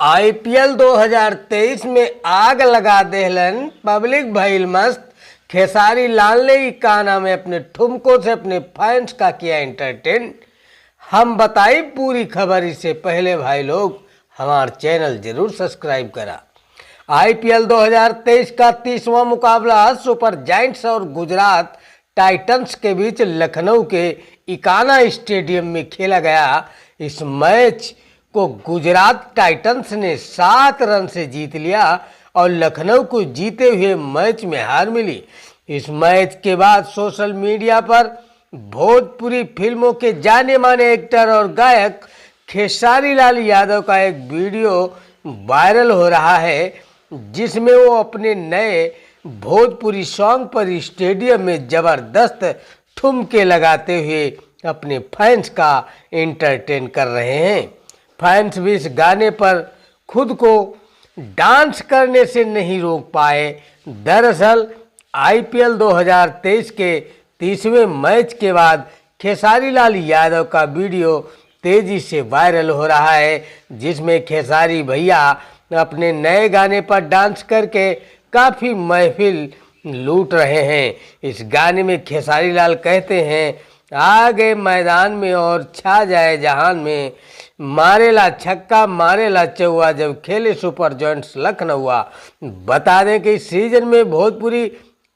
IPL 2023 में आग लगा देहलन पब्लिक भइल मस्त। खेसारी लाल ने काना में अपने ठुमकों से अपने फैंस का किया एंटरटेन। हम बताई पूरी खबर। इससे पहले भाई लोग हमारा चैनल जरूर सब्सक्राइब करा। आईपीएल 2023 का 30वां मुकाबला सुपर जायंट्स और गुजरात टाइटंस के बीच लखनऊ के इकाना स्टेडियम में खेला गया। इस मैच को गुजरात टाइटंस ने 7 रन से जीत लिया और लखनऊ को जीते हुए मैच में हार मिली। इस मैच के बाद सोशल मीडिया पर भोजपुरी फिल्मों के जाने माने एक्टर और गायक खेसारी लाल यादव का एक वीडियो वायरल हो रहा है, जिसमें वो अपने नए भोजपुरी सॉन्ग पर स्टेडियम में जबरदस्त ठुमके लगाते हुए अपने फैंस का एंटरटेन कर रहे हैं। फैंस भी इस गाने पर खुद को डांस करने से नहीं रोक पाए। दरअसल आईपीएल 2023 के 30वें मैच के बाद खेसारी लाल यादव का वीडियो तेजी से वायरल हो रहा है, जिसमें खेसारी भैया अपने नए गाने पर डांस करके काफ़ी महफिल लूट रहे हैं। इस गाने में खेसारी लाल कहते हैं, आ गए मैदान में और छा जाए जहान में, मारेला छक्का मारेला चौवा जब खेले सुपर जायंट्स लखनऊआ। बता दें कि इस सीजन में भोजपुरी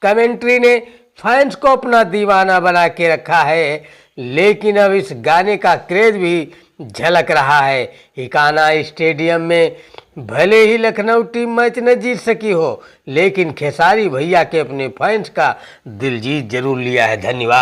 कमेंट्री ने फैंस को अपना दीवाना बना के रखा है, लेकिन अब इस गाने का क्रेज भी झलक रहा है। इकाना स्टेडियम में भले ही लखनऊ टीम मैच न जीत सकी हो, लेकिन खेसारी भैया के अपने फैंस का दिल जीत जरूर लिया है। धन्यवाद।